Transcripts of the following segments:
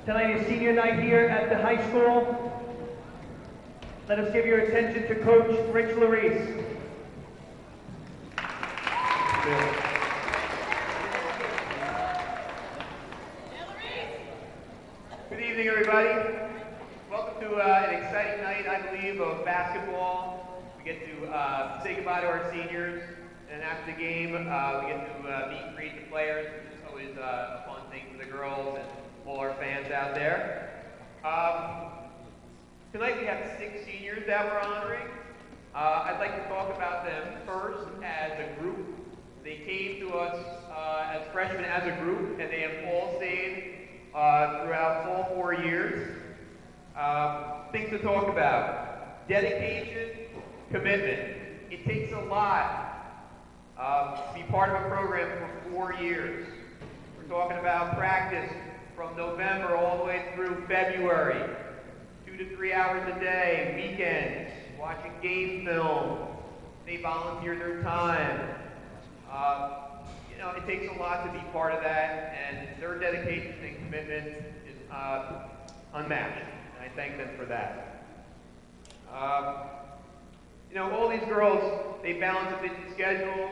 Tonight is senior night here at the high school. Let us give your attention to Coach Rich Larice. Good evening, everybody. Welcome to an exciting night, I believe, of basketball. We get to say goodbye to our seniors, and after the game, we get to meet and greet the players, which is always a fun thing for the girls and all our fans out there. Tonight we have 6 seniors that we're honoring. I'd like to talk about them first as a group. They came to us as freshmen as a group, and they have all stayed throughout all 4 years. Things to talk about: dedication, commitment. It takes a lot to be part of a program for 4 years. We're talking about practice from November all the way through February, 2 to 3 hours a day, weekends, watching game film. They volunteer their time. It takes a lot to be part of that, and their dedication and commitment is unmatched, and I thank them for that. All these girls, they balance a busy schedule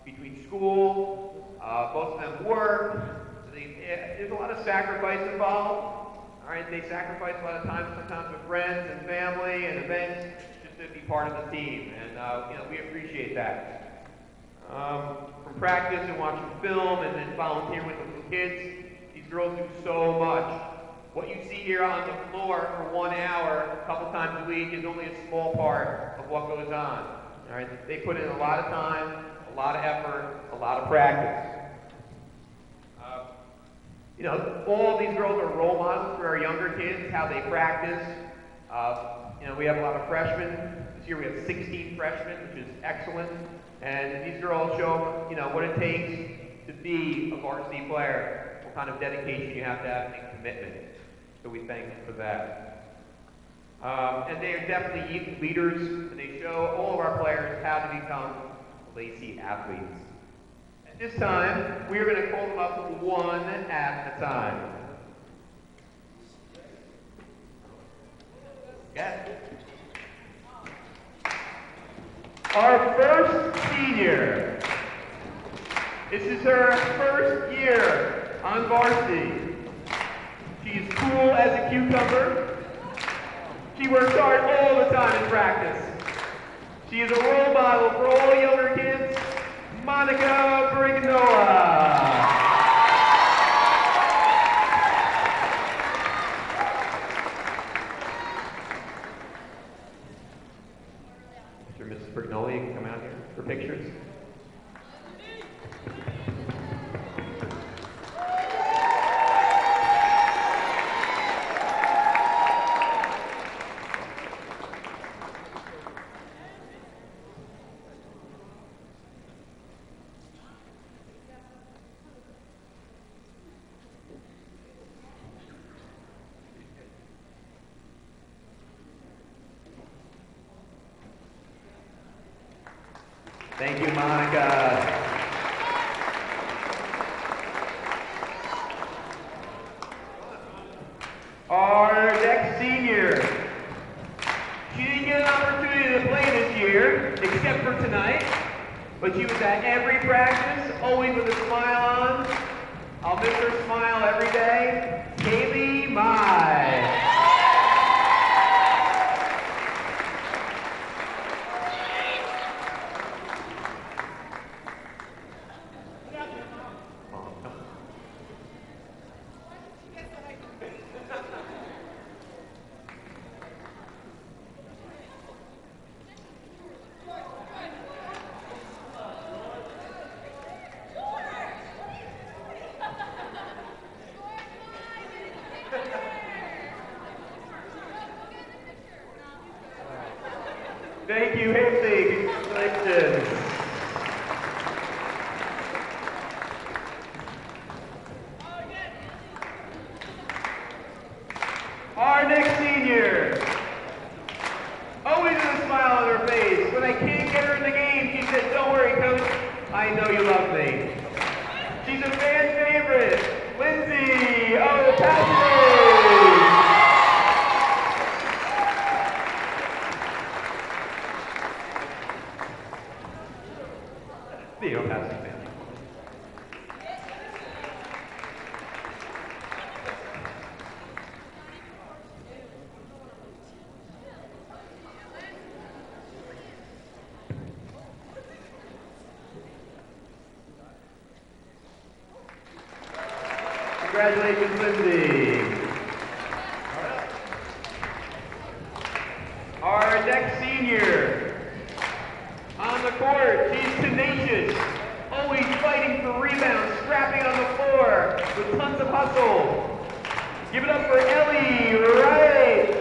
between school, both of them work, so there's a lot of sacrifice involved. All right, they sacrifice a lot of time sometimes with friends and family and events just to be part of the team, and we appreciate that. From practice and watching film and then volunteering with the kids, these girls do so much. What you see here on the floor for 1 hour, a couple times a week, is only a small part of what goes on. All right, they put in a lot of time, a lot of effort, a lot of practice. All these girls are role models for our younger kids, how they practice. We have a lot of freshmen. This year we have 16 freshmen, which is excellent. And these girls show, what it takes to be a varsity player, what kind of dedication you have to have and commitment. So we thank them for that. And they are definitely leaders, and they show all of our players how to become Lacey athletes. At this time, we are going to call them up one at a time. Yeah. Our first senior. This is her first year on varsity. She's cool as a cucumber. She works hard all the time in practice. She is a role model for all younger kids, Monica Briganoa. Mr. and Mrs. Briganola, you can come out here for pictures. Thank you, Monica. Our next senior. She didn't get an opportunity to play this year, except for tonight, but she was at every practice, always with a smile on. I'll miss her smile every day. Kaylee Mai. Thank you, Haley. Congratulations. Our next senior. Always with a smile on her face. When I can't get her in the game, she says, "Don't worry, Coach. I know you love me." She's a fan favorite, Lindsay. Theo Patsy family. Congratulations, Lindsay. Our next senior on the court, she's tenacious, always fighting for rebounds, scrapping on the floor with tons of hustle. Give it up for Ellie Wright.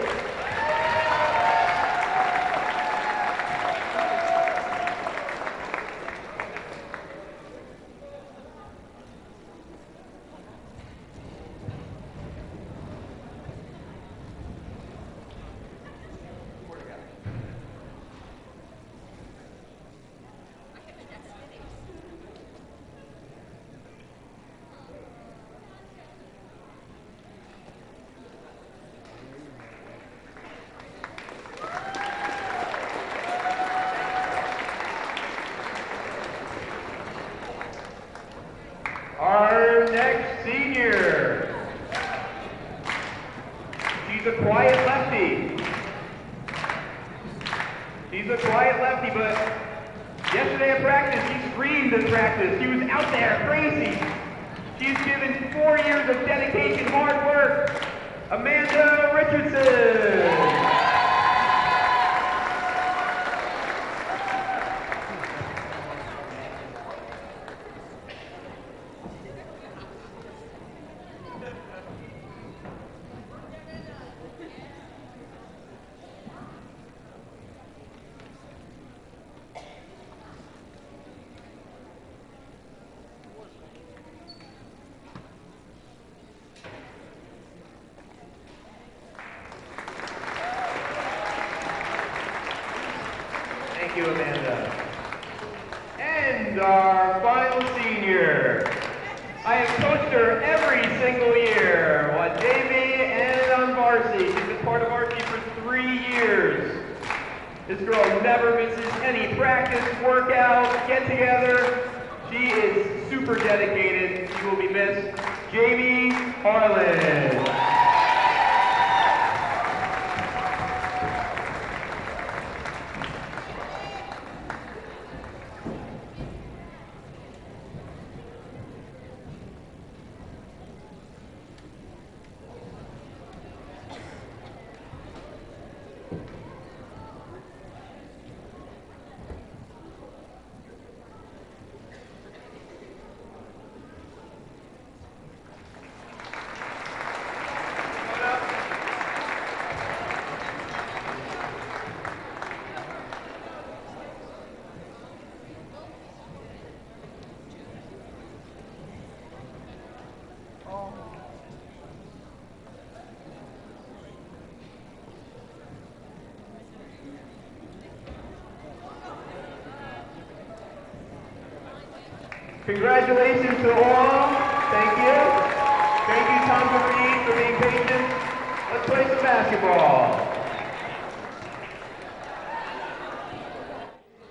Our next senior, she's a quiet lefty. She's a quiet lefty, but yesterday at practice, she screamed at practice. She was out there crazy. She's given 4 years of dedication, hard work. Amanda Richardson. Thank you, Amanda. And our final senior. I have coached her every single year, on JV and on varsity. She's been part of varsity for 3 years. This girl never misses any practice, workout, get-together. She is super dedicated. She will be missed. Jamie Harlan. Congratulations to all. Thank you. Thank you, Tom Green, for being patient. Let's play some basketball.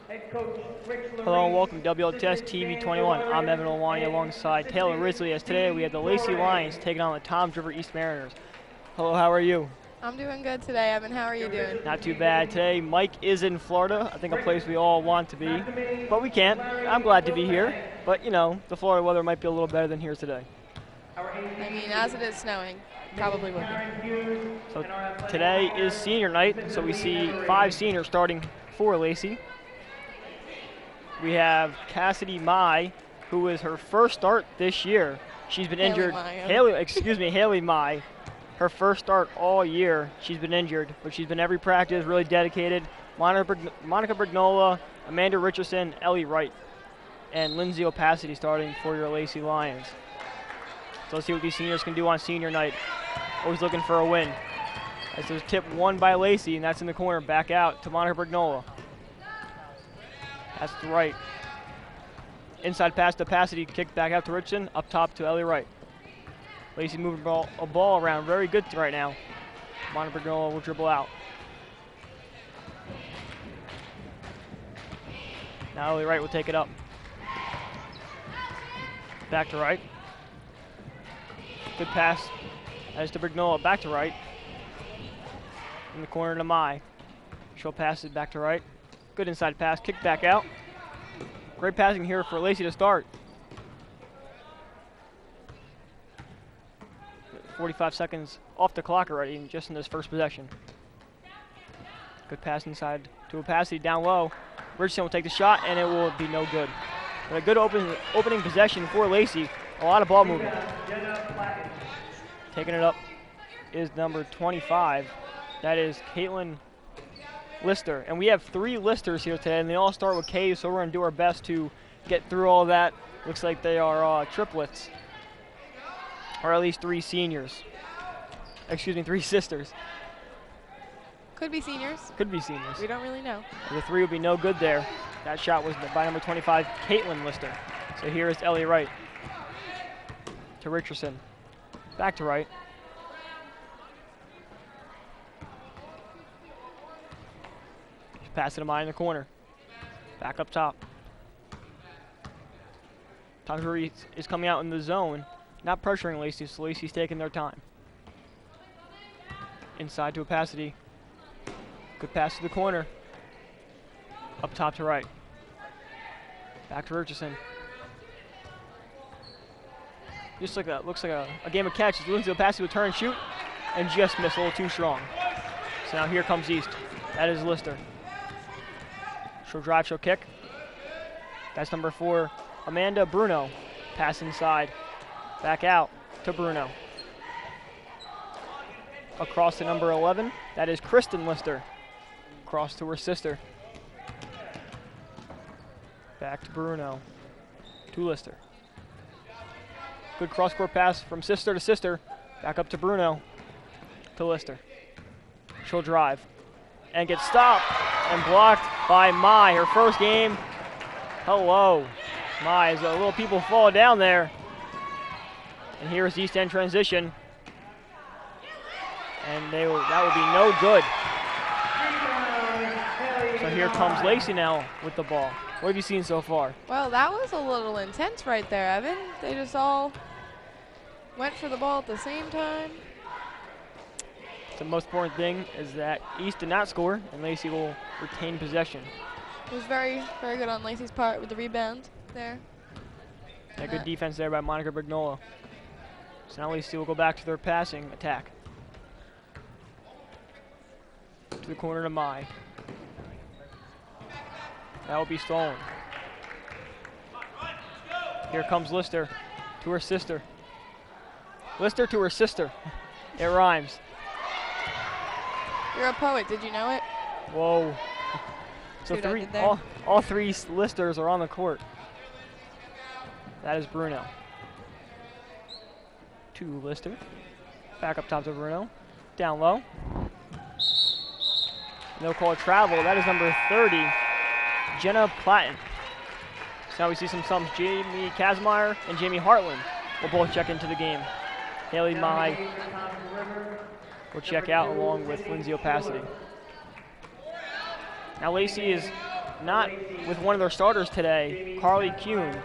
Head coach Rich Hello and welcome to WLTS TV 21. I'm Evan Olwani alongside Taylor Risley, as today we have the Lacey Lions taking on the Toms River East Mariners. Hello, how are you? I'm doing good today, Evan. How are you doing? Not too bad. Today Mike is in Florida, I think a place we all want to be, but we can't. I'm glad to be here, but you know, the Florida weather might be a little better than here today. I mean, as it is snowing, probably would be. So today is senior night, so we see 5 seniors starting for Lacey. We have Cassidy Mai, who is her first start this year. She's been injured. Haley Mai. Her first start all year. She's been injured, but she's been every practice, really dedicated. Monica Brignola, Amanda Richardson, Ellie Wright, and Lindsay Opacity starting for your Lacey Lions. So let's see what these seniors can do on senior night. Always looking for a win. As there's tip 1 by Lacey, and that's in the corner. Back out to Monica Brignola. That's the right. Inside pass to Opacity, kick back out to Richardson, up top to Ellie Wright. Lacey moving a ball around very good right now. Monica Bergola will dribble out. Now Ellie Wright will take it up. Back to Wright. Good pass. As to Brignola, back to Wright. In the corner to Mai. She'll pass it back to Wright. Good inside pass, kick back out. Great passing here for Lacey to start. 45 seconds off the clock already, just in this first possession. Good pass inside to Opacity down low. Richardson will take the shot, and it will be no good. But a good opening possession for Lacey. A lot of ball movement. Taking it up is number 25. That is Caitlin Lister. And we have 3 Listers here today, and they all start with K, so we're going to do our best to get through all that. Looks like they are triplets, or at least 3 seniors. Excuse me, 3 sisters. Could be seniors. Could be seniors. We don't really know. The 3 would be no good there. That shot was by number 25, Caitlin Lister. So here is Ellie Wright to Richardson. Back to Wright. Pass it to Mai in the corner. Back up top. Tonjuri is coming out in the zone. Not pressuring Lacey, so Lacey's taking their time. Inside to Opacity. Good pass to the corner. Up top to Wright. Back to Richardson. Just like looks like a game of catch. Lindsay Opacity will turn and shoot, and just missed a little too strong. So now here comes East. That is Lister. She'll drive, she'll kick. That's number 4, Amanda Bruno. Pass inside. Back out to Bruno. Across to number 11. That is Kristen Lister. Across to her sister. Back to Bruno. To Lister. Good cross-court pass from sister to sister. Back up to Bruno. To Lister. She'll drive. And get stopped and blocked by Mai. Her first game. Hello. Mai, as little people fall down there. And here's East End transition. And that will be no good. So here comes Lacey now with the ball. What have you seen so far? Well, that was a little intense right there, Evan. They just all went for the ball at the same time. The most important thing is that East did not score, and Lacey will retain possession. It was very, very good on Lacey's part with the rebound there. Yeah, good defense there by Monica Brignola. So now Lacey will go back to their passing attack. To the corner to Mai. That will be stolen. Here comes Lister to her sister. Lister to her sister. It rhymes. You're a poet, did you know it? Whoa. So See what I did there? all 3 Listers are on the court. That is Bruno. To Lister. Back up top to Bruno. Down low. They'll call it travel. That is number 30, Jenna Platten. So now we see some subs. Jamie Kazmaier and Jamie Hartland will both check into the game. Haley Mai will check out along with Lindsay Opacity. Now Lacey is not with one of their starters today, Carly Kuhn.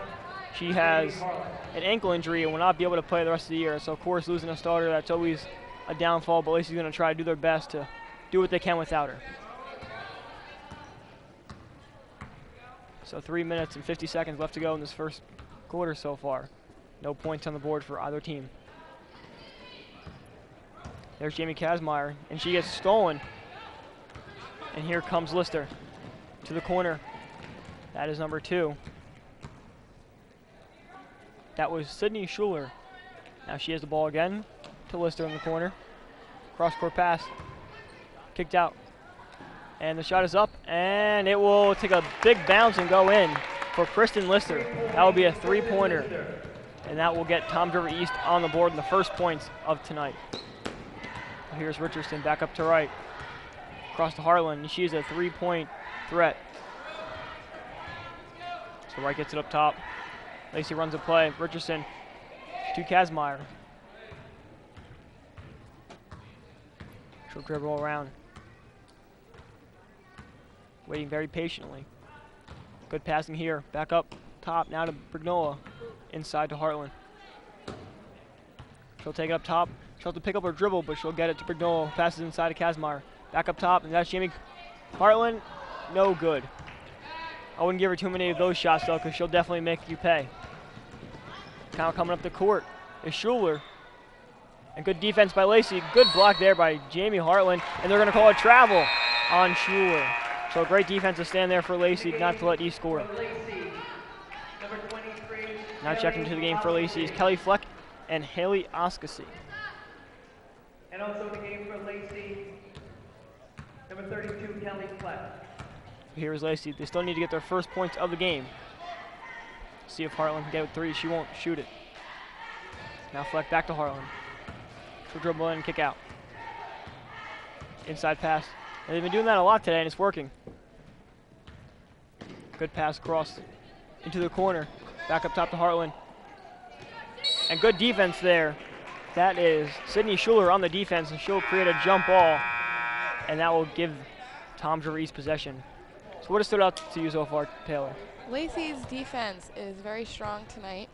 She has an ankle injury and will not be able to play the rest of the year. So of course losing a starter, that's always a downfall, but Lacey's going to try to do their best to do what they can without her. So 3 minutes and 50 seconds left to go in this first quarter so far. No points on the board for either team. There's Jamie Kazmaier, and she gets stolen. And here comes Lister to the corner. That is number 2. That was Sydney Schuler. Now she has the ball again to Lister in the corner. Cross-court pass. Kicked out. And the shot is up, and it will take a big bounce and go in for Kristen Lister. That will be a 3-pointer. And that will get Tom River East on the board in the first points of tonight. Here's Richardson back up to right. Across to Harlan. She's a 3-point threat. So Wright gets it up top. Lacey runs a play. Richardson to Kazmaier. She'll dribble around. Waiting very patiently. Good passing here. Back up top now to Brignola. Inside to Hartland. She'll take it up top. She'll have to pick up her dribble, but she'll get it to Brignola. Passes inside to Kazmaier. Back up top, and that's Jamie Hartland. No good. I wouldn't give her too many of those shots, though, because she'll definitely make you pay. Now coming up the court is Schuler. And good defense by Lacey. Good block there by Jamie Hartland. And they're going to call a travel on Schuler. So great defense to stand there for Lacey, not to let East score. Now checking into the game for Lacey is Kelly Fleck and Haley Oskasi. And also the game for Lacey, number 32, Kelly Fleck. Here's Lacey. They still need to get their first points of the game. See if Hartland can get a three. She won't shoot it. Now Fleck back to Hartland. She'll dribble in and kick out. Inside pass. And they've been doing that a lot today, and it's working. Good pass across into the corner. Back up top to Hartland. And good defense there. That is Sydney Schuler on the defense, and she'll create a jump ball. And that will give Toms River East possession. So what has stood out to you so far, Taylor? Lacey's defense is very strong tonight.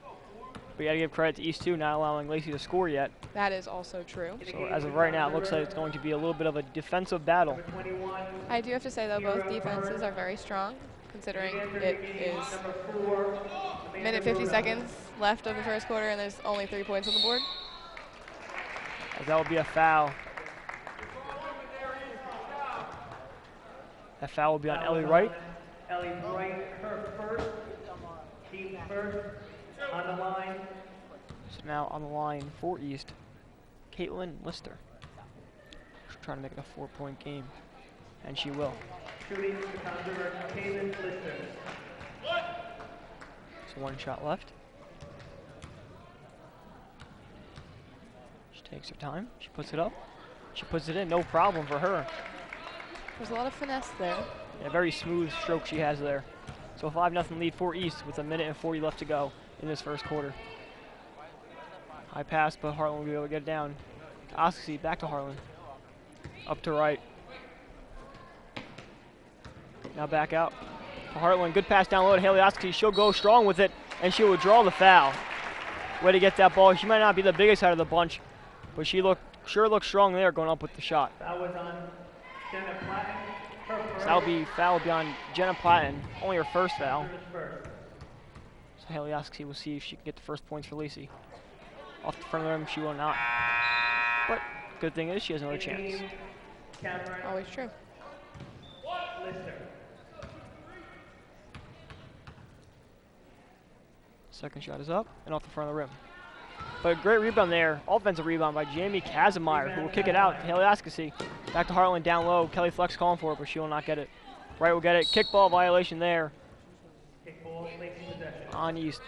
We got to give credit to East, too, not allowing Lacey to score yet. That is also true. So as of right now, it looks like it's going to be a little bit of a defensive battle. I do have to say, though, both defenses are very strong, considering it is minute 50 seconds left of the first quarter, and there's only 3 points on the board. As that will be a foul. That foul will be on Ellie Wright. Ellie Wright, her first, team first, on the line. So now on the line for East, Caitlin Lister. She's trying to make it a 4-point game, and she will. Shooting the consumer, Caitlin Lister. So 1 shot left. She takes her time. She puts it up. She puts it in. No problem for her. There's a lot of finesse there. A very smooth stroke she has there. So 5-0 lead for East with 1:40 left to go in this first quarter. High pass, but Hartland will be able to get it down. Oskasi back to Hartland. Up to right. Now back out to Hartland. Good pass down low to Haley Oskasi. She'll go strong with it, and she will draw the foul. Way to get that ball. She might not be the biggest out of the bunch, but she sure looks strong there going up with the shot. That was on Jenna Platten. So that'll be foul beyond Jenna Platten. Only her first foul. So Haley Oskasi will see if she can get the first points for Lacey. Off the front of the rim, she will not. But good thing is she has another chance. Always true. Lister. Second shot is up and off the front of the rim. But a great rebound there. Offensive rebound by Jamie Kazmaier, who will kick it out to Haley Oskasi. Back to Hartland down low. Kelly Fleck's calling for it, but she will not get it. Wright will get it. Kickball violation there on East.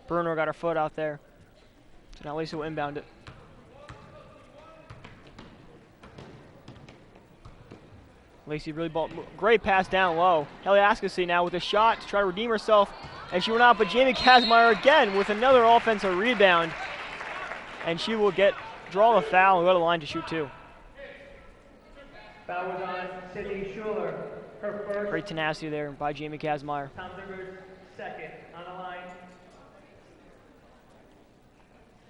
Bruner got her foot out there. So now Lacey will inbound it. Lacey really ball. Great pass down low. Haley Oskasi now with a shot to try to redeem herself. And she will not, but Jamie Kazmaier again with another offensive rebound. And she will draw the foul and go to the line to shoot 2. Foul was on Sydney Schuler, her first. Great tenacity there by Jamie Kazmaier. Toms River's second on the line.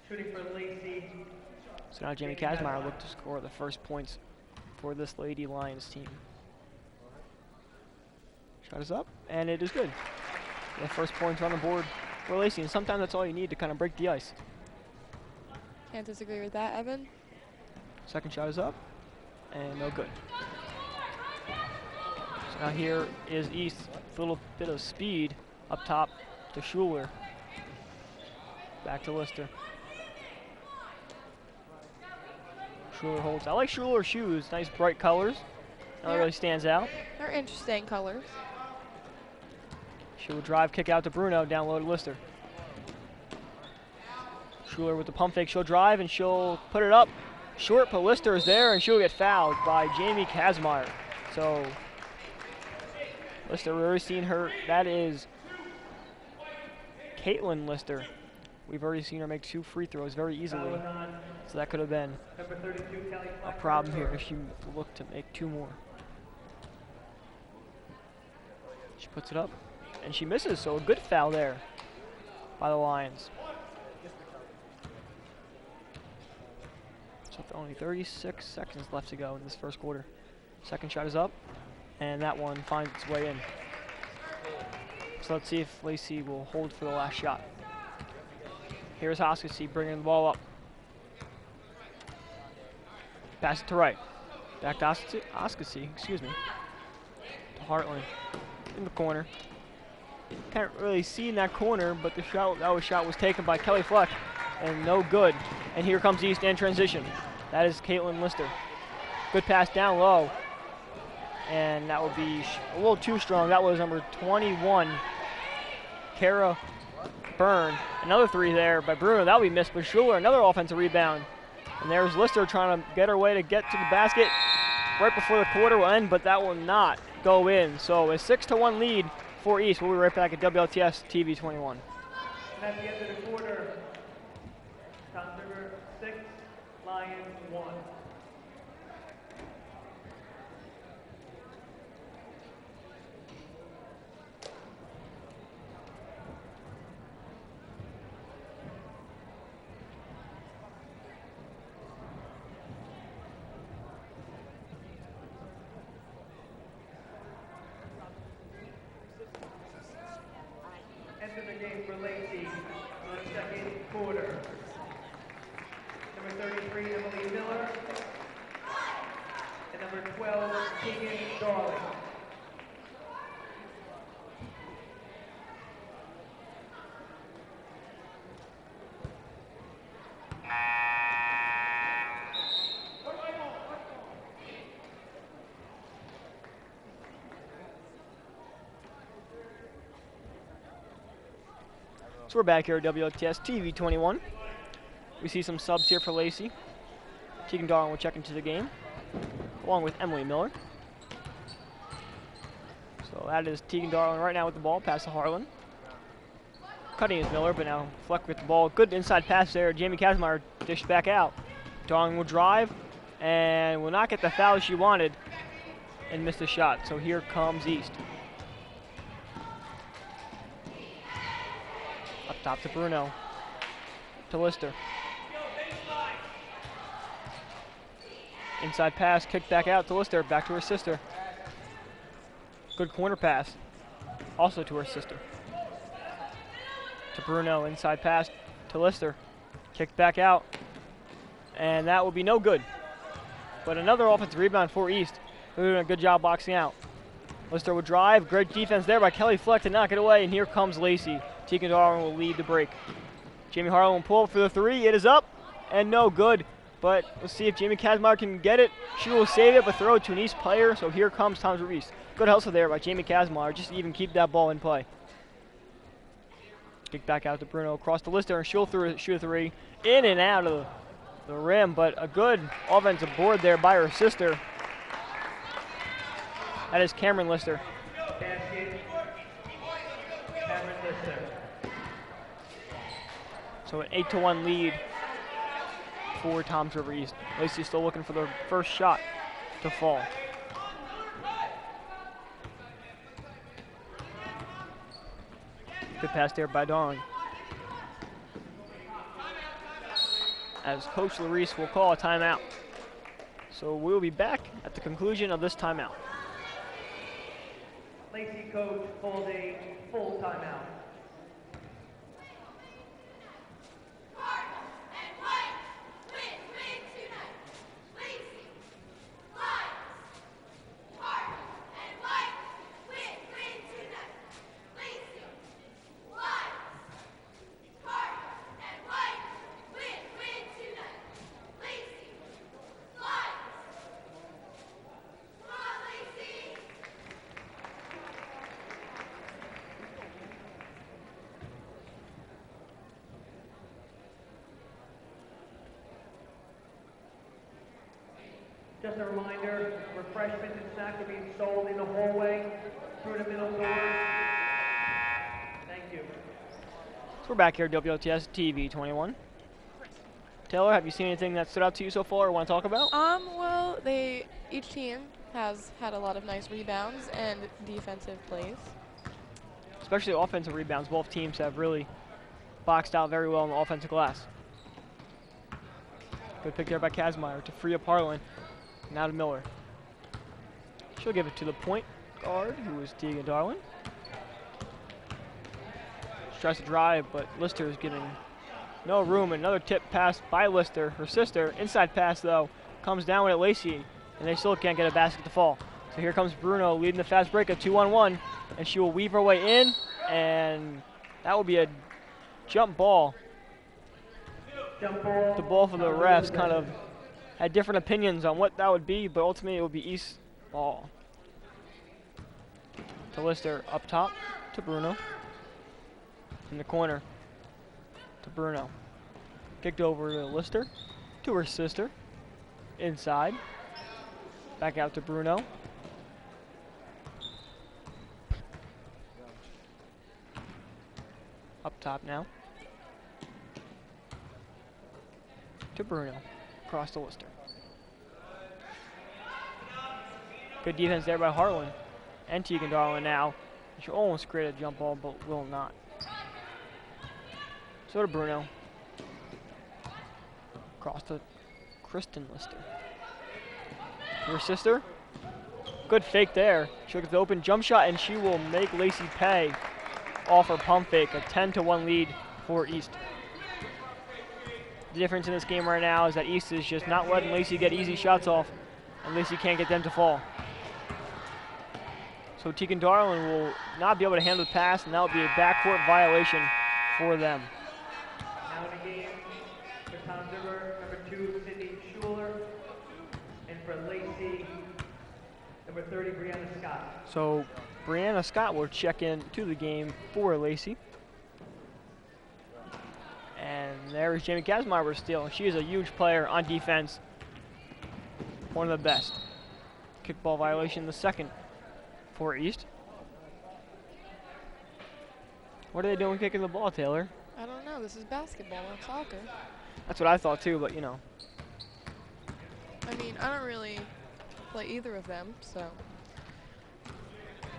Shooting for Lacey. So now Jamie Kazmaier look to score the first points for this Lady Lions team. Shot is up, and it is good. The first points on the board for Lacey, and sometimes that's all you need to kind of break the ice. Can't disagree with that, Evan. Second shot is up, and no good. So now here is East with a little bit of speed up top to Schuler. Back to Lister. Schuler holds. I like Schuler's shoes. Nice bright colors. That really stands out. They're interesting colors. She will drive, kick out to Bruno, down low to Lister. Schuler with the pump fake. She'll drive and she'll put it up. Short, but Lister is there, and she'll get fouled by Jamie Kazmaier. So Lister, we've already seen her. That is Caitlin Lister. We've already seen her make 2 free throws very easily. So that could have been Number 32, Kelly a Fleck. problem here if she looked to make 2 more. She puts it up, and she misses, so a good foul there by the Lions. So only 36 seconds left to go in this first quarter. Second shot is up, and that one finds its way in. So let's see if Lacey will hold for the last shot. Here's Oskasi bringing the ball up. Pass it to right. Back to Oskasi, excuse me. To Hartland in the corner. Can't really see in that corner, but the shot was taken by Kelly Fleck, and no good. And here comes East in transition. That is Caitlin Lister. Good pass down low, and that would be a little too strong. That was number 21, Kara Byrne. Another 3 there by Bruno. That would be missed, but Schuler, another offensive rebound. And there's Lister trying to get her way to get to the basket right before the quarter will end, but that will not go in. So a 6-1 lead for East. We'll be right back at WLTS TV 21. And at the end of the quarter, Tom's River 6, Lions 1. Enter the game for Lacey for the second quarter. Number 33, Emily Miller. And number 12, Keegan Darling. So we're back here at WLTS TV 21. We see some subs here for Lacey. Tegan Darling will check into the game, along with Emily Miller. So that is Tegan Darling right now with the ball, pass to Harlan. Cutting is Miller, but now Fleck with the ball. Good inside pass there. Jamie Kazmaier dished back out. Darling will drive and will not get the foul she wanted and miss the shot. So here comes East. Up top to Bruno. To Lister. Inside pass, kicked back out to Lister, back to her sister. Good corner pass, also to her sister. To Bruno, inside pass to Lister. Kicked back out, and that will be no good. But another offensive rebound for East. They're doing a good job boxing out. Lister would drive, great defense there by Kelly Fleck to knock it away, and here comes Lacey. Tegan Darling will lead the break. Jamie Harlan will pull for the 3. It is up and no good. But let's see if Jamie Kazmaier can get it. She will save it, but throw it to an East player. So here comes Tom's Reese. Good hustle there by Jamie Kazmaier, just to even keep that ball in play. Kick back out to Bruno across the Lister, and she'll shoot a 3 in and out of the rim. But a good offensive board there by her sister. That is Cameron Lister. Basket, Cameron Lister. So an 8-1 lead for Toms River East. Lacey still looking for their first shot to fall. Good pass there by Darling. As Coach Larice will call a timeout. So we'll be back at the conclusion of this timeout. Lacey coach called a full timeout. Just a reminder, refreshments and snacks are being sold in the hallway through the middle doors. Thank you. So we're back here at WLTS TV 21. Taylor, have you seen anything that stood out to you so far or want to talk about? Well, each team has had a lot of nice rebounds and defensive plays. Especially offensive rebounds. Both teams have really boxed out very well in the offensive glass. Good pick there by Kazmaier to free up Harlan. Now to Miller. She'll give it to the point guard, who is Tegan Darwin. She tries to drive, but Lister is getting no room. Another tip pass by Lister, her sister. Inside pass, though, comes down with it Lacey, and they still can't get a basket to fall. So here comes Bruno leading the fast break, a 2-on-1, and she will weave her way in, and that will be a jump ball. The ball for the refs kind of had different opinions on what that would be, but ultimately it would be East ball. To Lister up top to Bruno. In the corner to Bruno. Kicked over to Lister, to her sister. Inside. Back out to Bruno. Up top now. To Bruno. Across to Lister. Good defense there by Harlan. And Tegan Darwin now. She almost created a jump ball, but will not. So to Bruno. Across to Kristen Lister. Her sister. Good fake there. She'll get the open jump shot, and she will make Lacey pay off her pump fake. A 10-1 lead for East. The difference in this game right now is that East is just not letting Lacey get easy shots off, and Lacey can't get them to fall. So Tegan Darwin will not be able to handle the pass, and that will be a backcourt violation for them. Now in the game, for Tom River, number 2, Sydney Schuler, and for Lacey, number 30, Brianna Scott. So Brianna Scott will check in to the game for Lacey. And there is Jamie Kazmaier with a steal. She is a huge player on defense. One of the best. Kickball violation, the second for East. What are they doing kicking the ball, Taylor? I don't know. This is basketball, not soccer. That's what I thought too, but you know. I mean, I don't really play either of them, so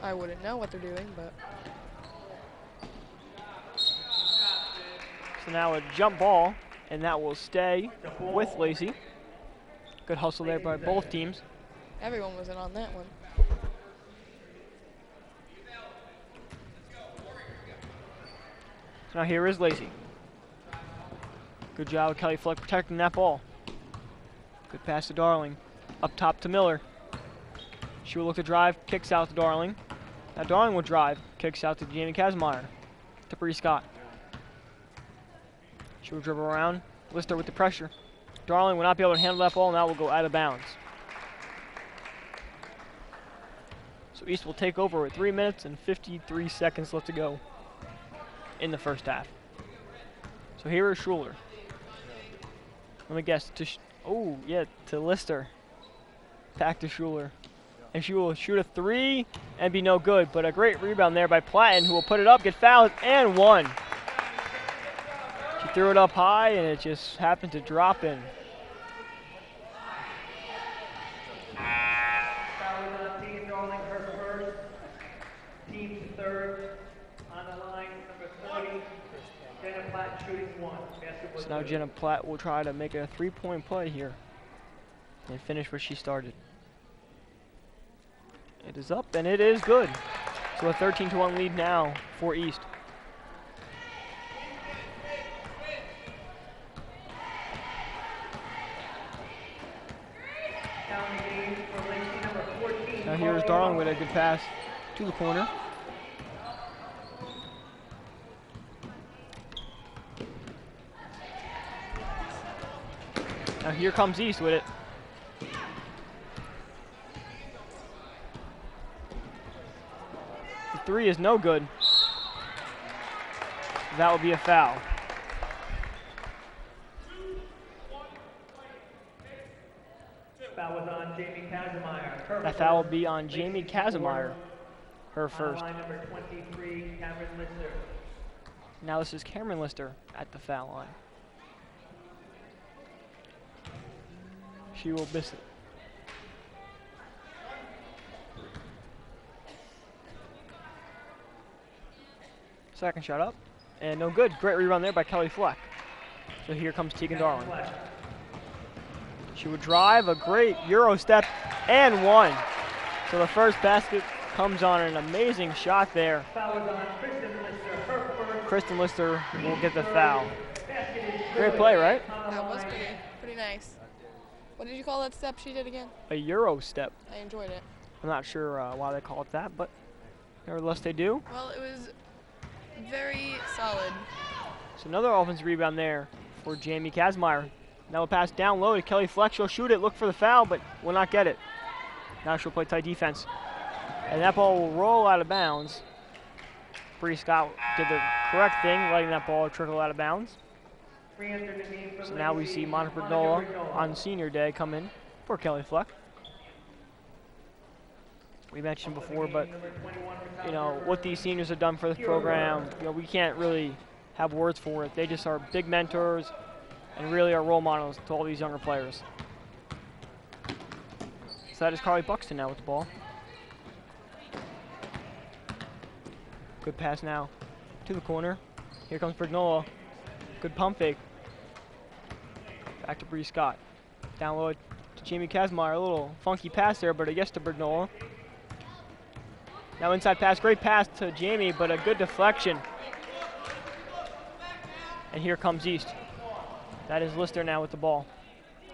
I wouldn't know what they're doing, but. So now a jump ball, and that will stay with Lacey. Good hustle there by both teams. Everyone was in on that one. So now here is Lacey. Good job, Kelly Fleck, protecting that ball. Good pass to Darling. Up top to Miller. She will look to drive, kicks out to Darling. Now Darling will drive, kicks out to Jamie Kazmaier. To Bree Scott. She will dribble around. Lister with the pressure. Darling will not be able to handle that ball, and that will go out of bounds. So East will take over with 3 minutes and 53 seconds left to go in the first half. So here is Schuler. Let me guess. To Lister. Back to Schuler. And she will shoot a three and be no good, but a great rebound there by Platten, who will put it up, get fouled, and one. She threw it up high, and it just happened to drop in. Foul is on Tegan Darling, her first, team's third. On the line, number 30, Jenna Platt shooting one. Basketball So now Jenna Platt will try to make a three-point play here and finish what she started. It is up, and it is good. So a 13-1 lead now for East. Now here is Darling with a good pass to the corner. Now here comes East with it. The three is no good. That will be a foul. Foul was on Jamie Kazmaier. That foul will be on Jamie Kazmaier, her first. On line number 23, Cameron Lister. Now this is Cameron Lister at the foul line. She will miss it. Second shot up, and no good. Great rerun there by Kelly Fleck. So here comes Tegan Darling. She would drive a great Euro step and one. So the first basket comes on an amazing shot there. Kristen Lister will get the foul. Great play, right? That was pretty nice. What did you call that step she did again? A Euro step. I enjoyed it. I'm not sure why they call it that, but nevertheless they do. Well, it was very solid. So another offensive rebound there for Jamie Kazmaier. Now a pass down low to Kelly Fleck. She'll shoot it, look for the foul, but will not get it. Now she'll play tight defense. And that ball will roll out of bounds. Bree Scott did the correct thing, letting that ball trickle out of bounds. So now we see Monica Brignola on senior day come in for Kelly Fleck. We mentioned before, but you know what these seniors have done for this program. You know, we can't really have words for it. They just are big mentors and really are role models to all these younger players. So that is Carly Buxton now with the ball. Good pass now to the corner. Here comes Brignola. Good pump fake. Back to Bree Scott. Down low to Jamie Kazmaier. A little funky pass there, but a yes to Brignola. Now inside pass. Great pass to Jamie, but a good deflection. And here comes East. That is Lister now with the ball.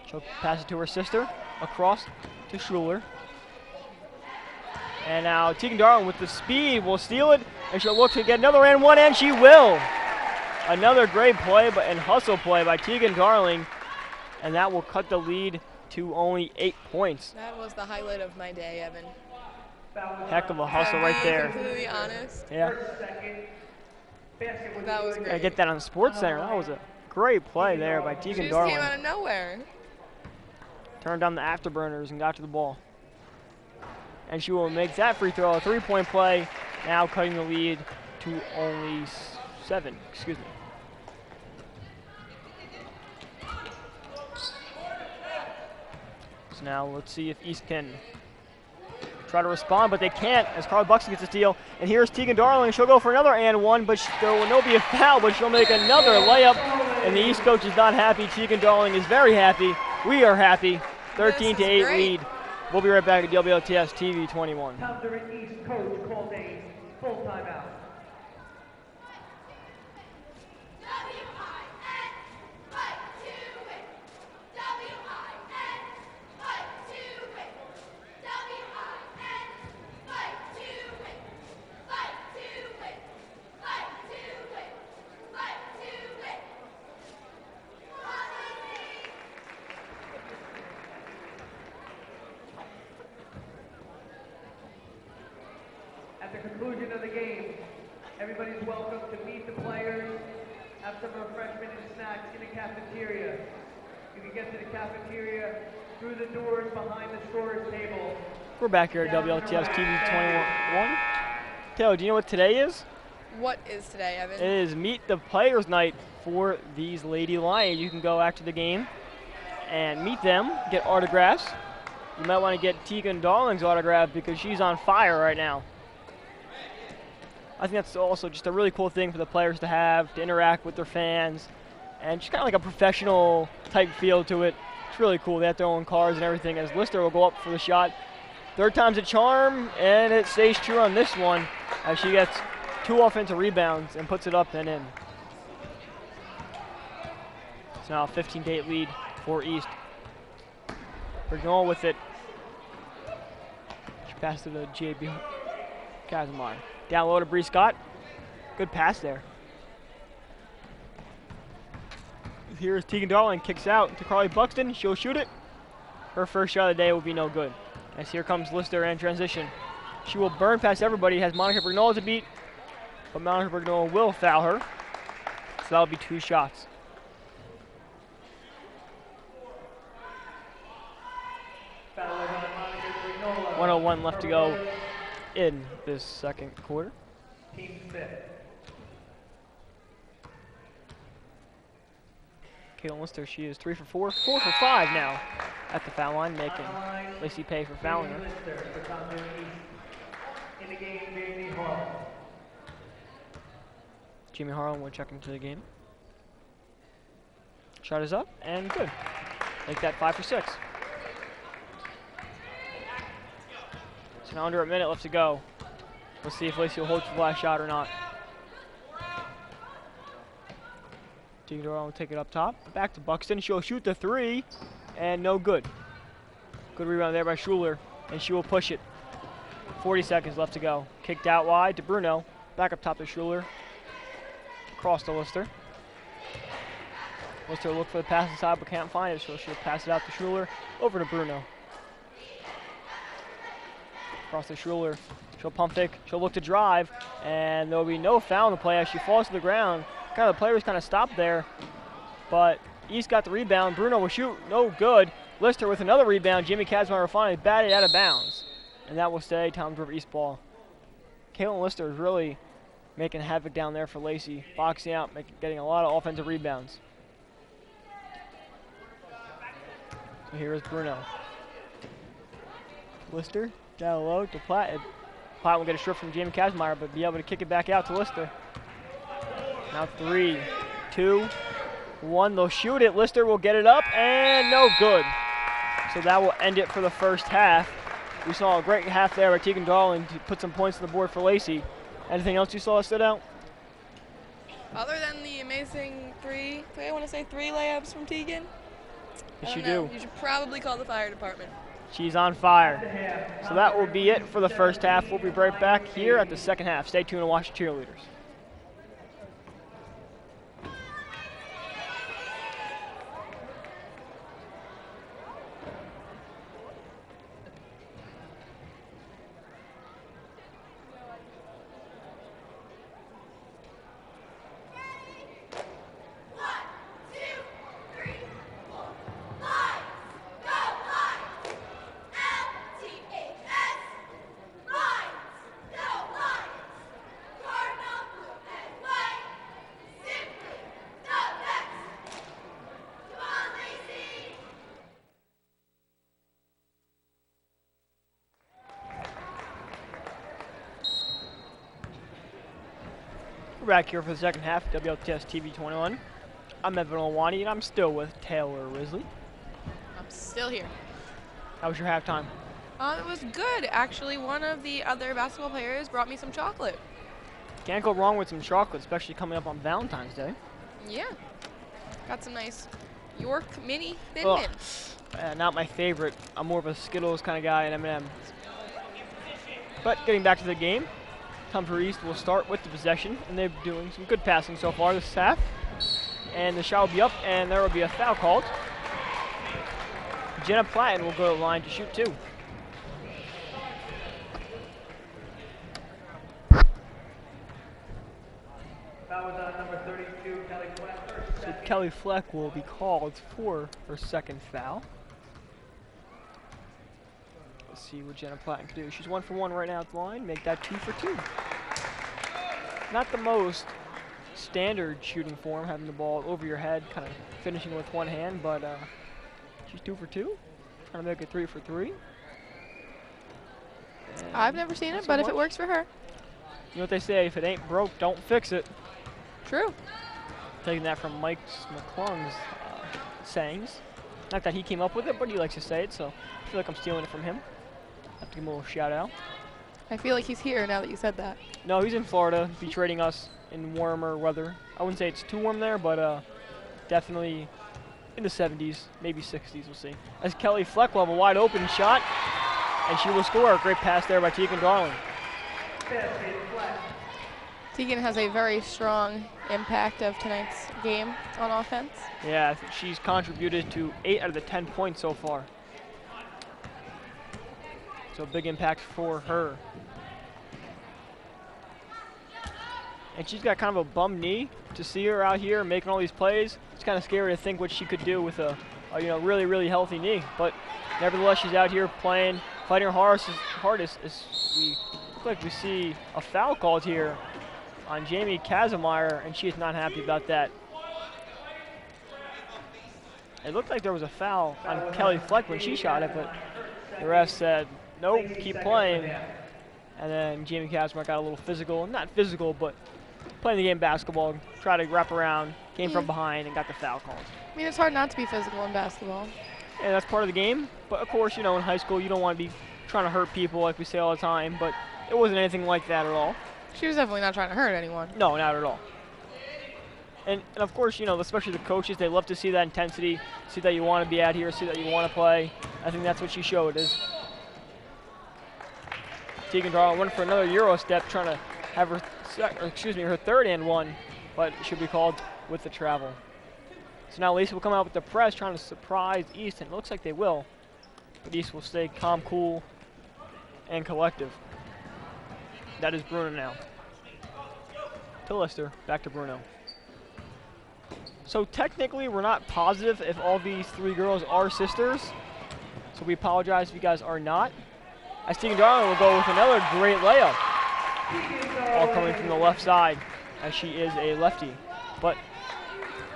She'll pass it to her sister. Across to Schuler. And now Tegan Darling with the speed will steal it. And she'll look to get another and one, and she will. Another great play and hustle play by Tegan Darling. And that will cut the lead to only 8 points. That was the highlight of my day, Evan. Heck of a hustle right there. Completely honest. Yeah. That was great. I get that on Sports Center. That was a great play there by She Tegan just Darling. came out of nowhere. Turned on the afterburners and got to the ball. And she will make that free throw, a 3-point play, now cutting the lead to only 7. Excuse me. So now let's see if East can try to respond, but they can't as Carly Buxton gets a steal. And here's Tegan Darling. She'll go for another and one, but there will no be a foul, but she'll make another layup. And the East coach is not happy. Tegan Darling is very happy. We are happy. 13-8 lead. We'll be right back at WLTS TV 21. Townsend East coach called a full timeout. At the conclusion of the game, everybody's welcome to meet the players, have some refreshment and snacks in the cafeteria. You can get to the cafeteria through the doors behind the storage table. We're back here at WLTS TV 21. Taylor, do you know what today is? What is today, Evan? It is Meet the Players Night for these Lady Lions. You can go after the game and meet them, get autographs. You might want to get Tegan Darling's autograph because she's on fire right now. I think that's also just a really cool thing for the players to have, to interact with their fans, and just kind of like a professional type feel to it. It's really cool. They have their own cars and everything, as Lister will go up for the shot. Third time's a charm, and it stays true on this one as she gets 2 offensive rebounds and puts it up and in. It's now a 15-8 lead for East. We're going with it. She passed it to J.B. Kazmaier. Down low to Bree Scott. Good pass there. Here's Tegan Darling, kicks out to Carly Buxton. She'll shoot it. Her first shot of the day will be no good. As here comes Lister in transition. She will burn past everybody. Has Monica Brignola to beat, but Monica Brignola will foul her. So that'll be 2 shots. Foul on Monica Brignola. 1:01 left to go in this second quarter. Team 6. Caitlin Lister, she is 3 for 4, 4 for 5 now at the foul line, making Lacey pay for fouling her. Lister for Tom East. In the game, Jamie Harlan. Jamie Harlan will check into the game. Shot is up and good. Make that 5 for 6. So now under a minute left to go. We'll see if Lacey will hold for the last shot or not. Doran will take it up top. Back to Buxton. She'll shoot the 3 and no good. Good rebound there by Schuler, and she will push it. 40 seconds left to go. Kicked out wide to Bruno. Back up top to Schuler. Cross to Lister. Lister will look for the pass inside but can't find it, so she'll pass it out to Schuler. Over to Bruno. Cross to Schuler. She'll pump fake. She'll look to drive, and there will be no foul in the play as she falls to the ground. The players kind of stopped there, but East got the rebound. Bruno will shoot, no good. Lister with another rebound. Jimmy Kazmaier finally batted out of bounds, and that will stay Toms River East ball. Caitlin Lister is really making havoc down there for Lacey, boxing out, getting a lot of offensive rebounds. So here is Bruno. Lister down low to Platt. Platt will get a strip from Jamie Kazmaier, but be able to kick it back out to Lister. Now 3, 2, 1. They'll shoot it. Lister will get it up and no good. So that will end it for the first half. We saw a great half there by Tegan Darling to put some points on the board for Lacey. Anything else you saw that stood out? Other than the amazing three layups from Tegan. Yes, you do. You should probably call the fire department. She's on fire. So that will be it for the first half. We'll be right back here at the second half. Stay tuned and watch the cheerleaders. We're back here for the second half, WLTS TV 21. I'm Evan Olwani, and I'm still with Taylor Risley. I'm still here. How was your halftime? It was good. Actually, one of the other basketball players brought me some chocolate. Can't go wrong with some chocolate, especially coming up on Valentine's Day. Yeah. Got some nice York mini Thin Ugh. Mints. Not my favorite. I'm more of a Skittles kind of guy and M&M. But getting back to the game, Toms River East will start with the possession, and they're doing some good passing so far this half. And the shot will be up, and there will be a foul called. Jenna Platten will go to the line to shoot 2. That was number 32, Kelly Fleck. So Kelly Fleck will be called for her second foul. Let's see what Jenna Platten can do. She's 1 for 1 right now at the line. Make that 2 for 2. Not the most standard shooting form, having the ball over your head, kind of finishing with one hand, but she's 2 for 2. Trying to make it 3 for 3. And I've never seen it, but if it works for her. You know what they say, if it ain't broke, don't fix it. True. Taking that from Mike McClung's sayings. Not that he came up with it, but he likes to say it, so I feel like I'm stealing it from him. Have to give him a little shout out. I feel like he's here now that you said that. No, he's in Florida, be trading us in warmer weather. I wouldn't say it's too warm there, but definitely in the 70s, maybe 60s, we'll see. As Kelly Fleck will have a wide open shot, and she will score. A great pass there by Tegan Darling. Tegan has a very strong impact of tonight's game on offense. Yeah, I think she's contributed to 8 out of the 10 points so far. So a big impact for her. And she's got kind of a bum knee. To see her out here making all these plays, it's kind of scary to think what she could do with a really, really healthy knee. But nevertheless, she's out here playing, fighting her hardest. As we look like we see a foul called here on Jamie Kazmaier, and she is not happy about that. it looked like there was a foul on Kelly Fleck when she shot it, but the ref said, nope, keep playing. And then Jamie Kazmar got a little physical, not physical, but playing the game basketball, tried to wrap around, came from behind, and got the foul calls. I mean, it's hard not to be physical in basketball. And that's part of the game, but of course, you know, in high school, you don't want to be trying to hurt people like we say all the time, but it wasn't anything like that at all. She was definitely not trying to hurt anyone. No, not at all. And of course, you know, especially the coaches, they love to see that intensity, see that you want to be out here, see that you want to play. I think that's what she showed. Is Tegan Darling went for another Euro step, trying to have her, her third and one, but it should be called with the travel. So now Lacey will come out with the press, trying to surprise East, and it looks like they will. But East will stay calm, cool, and collective. That is Bruno now. To Lister, back to Bruno. So technically, we're not positive if all these three girls are sisters. So we apologize if you guys are not. As Tegan Darling will go with another great layup. All coming from the left side, as she is a lefty. But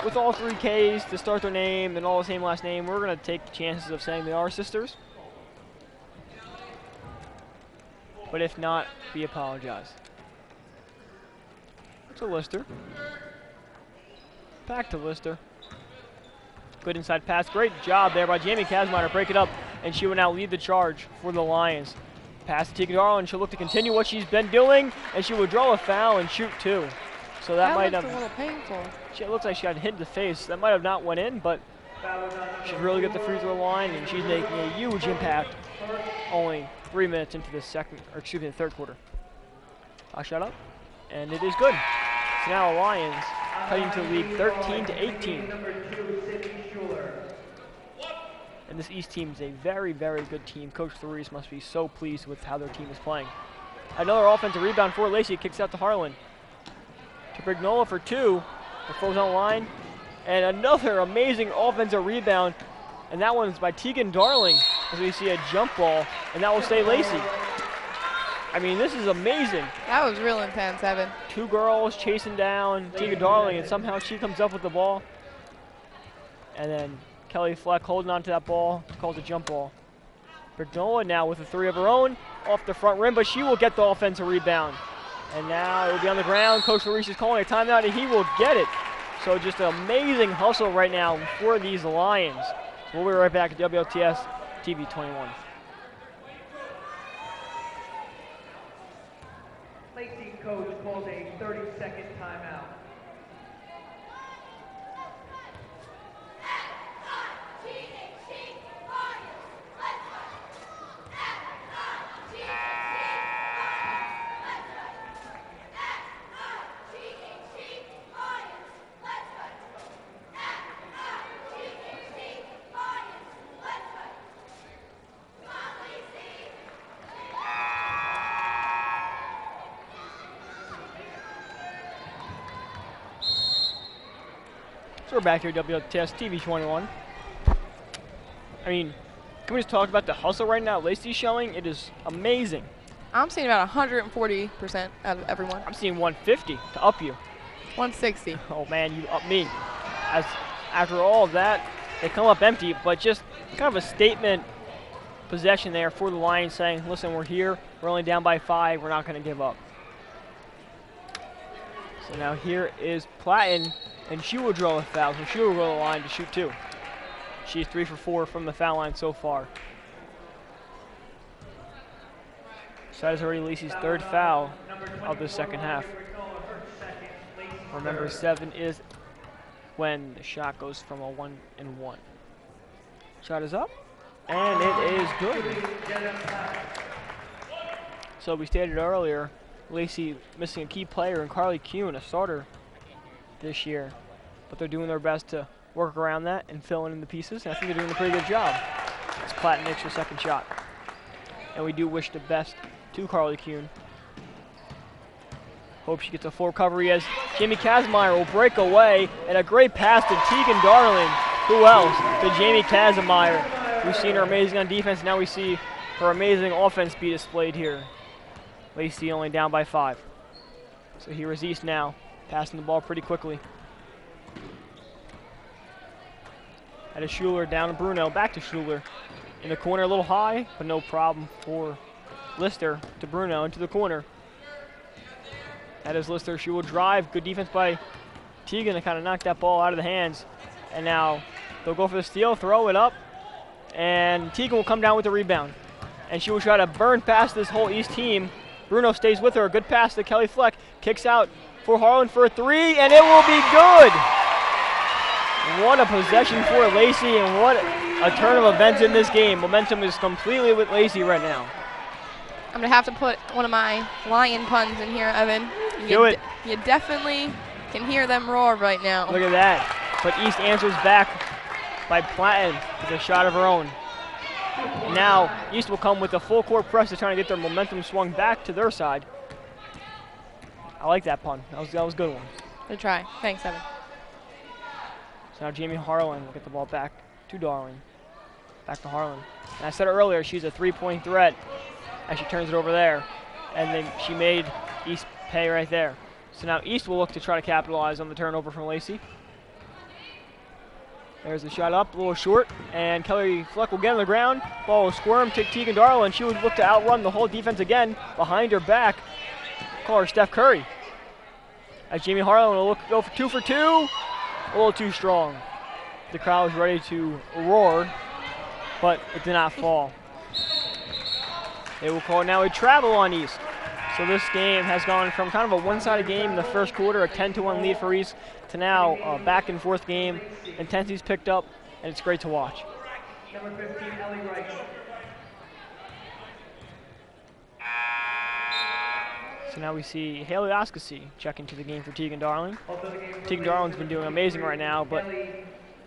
with all three Ks to start their name and all the same last name, we're going to take the chances of saying they are sisters. But if not, we apologize. To Lister. Back to Lister. Good inside pass. Great job there by Jamie Kazmar to break it up, and she will now lead the charge for the Lions. Pass to Tegan Darling. She'll look to continue what she's been doing, and she will draw a foul and shoot two. So that might have. A little painful. It looks like she got hit in the face. That might have not went in, but she's really got the free throw line, and she's making a huge impact. Only 3 minutes into the the third quarter. Shot up, and it is good. So now Lions cutting to the lead 13-18. And this East team is a very, very good team. Coach Therese must be so pleased with how their team is playing. Another offensive rebound for Lacey. Kicks out to Harlan. To Brignola for two. The foes on the line. And another amazing offensive rebound. And that one's by Tegan Darling, as we see a jump ball. And that will stay Lacey. I mean, this is amazing. That was real intense, Evan. Two girls chasing down Tegan Darling, and somehow she comes up with the ball. And then Kelly Fleck holding on to that ball, calls a jump ball. Brignola now with a three of her own, off the front rim, but she will get the offensive rebound. And now it will be on the ground. Coach Therese is calling a timeout, and he will get it. So just an amazing hustle right now for these Lions. So we'll be right back at WLTS TV 21. Lacey coach called a 30-second timeout. So we're back here at WTS TV 21. I mean, can we just talk about the hustle right now Lacey's showing? It is amazing. I'm seeing about 140% out of everyone. I'm seeing 150 to up you. 160. Oh man, you up me. As after all of that, they come up empty, but just kind of a statement possession there for the Lions saying, listen, we're here, we're only down by 5, we're not going to give up. So now here is Platten, and she will draw a foul, so she will go to the line to shoot two. She's 3 for 4 from the foul line so far. So that is already Lacey's third foul of the second half. Remember, 7 is when the shot goes from a 1-1. Shot is up, and it is good. So we stated earlier, Lacey missing a key player in Carly Kuhn, a starter this year. But they're doing their best to work around that and fill in the pieces, and I think they're doing a pretty good job. It's Platten makes her second shot. And we do wish the best to Carly Kuhn. Hope she gets a full recovery as Jamie Kazmaier will break away, and a great pass to Tegan Darling. Who else? To Jamie Kazmaier. We've seen her amazing on defense, now we see her amazing offense be displayed here. Lacey only down by 5. So here is East now, passing the ball pretty quickly. That is Schuler down to Bruno. Back to Schuler. In the corner a little high, but no problem for Lister to Bruno into the corner. That is Lister. She will drive. Good defense by Tegan to kind of knock that ball out of the hands. And now they'll go for the steal, throw it up, and Tegan will come down with the rebound. And she will try to burn past this whole East team. Bruno stays with her. Good pass to Kelly Fleck. Kicks out for Harlan for a three, and it will be good. What a possession for Lacey, and what a turn of events in this game. Momentum is completely with Lacey right now. I'm going to have to put one of my lion puns in here, Evan. Do it. You definitely can hear them roar right now. Look at that. But East answers back by Platten with a shot of her own. Now East will come with a full court press to try to get their momentum swung back to their side. I like that pun. That was a good one. Good try. Thanks, Evan. So now Jamie Harlan will get the ball back to Darling. Back to Harlan. And I said earlier, she's a three-point threat as she turns it over there. And then she made East pay right there. So now East will look to try to capitalize on the turnover from Lacey. There's the shot up, a little short, and Kelly Fleck will get on the ground. Ball will squirm to Tegan Darling. She would look to outrun the whole defense again behind her back. Call her Steph Curry. As Jamie Harlan will go for two. A little too strong. The crowd was ready to roar, but it did not fall. They will call now a travel on East. So this game has gone from kind of a one-sided game in the first quarter, a 10-1 lead for East, to now a back-and-forth game. Intensity's picked up, and it's great to watch. Number 15, Ellie Wright. So now we see Haley Oskasi check into the game for Tegan Darling. Tegan Darling's been doing amazing right now, but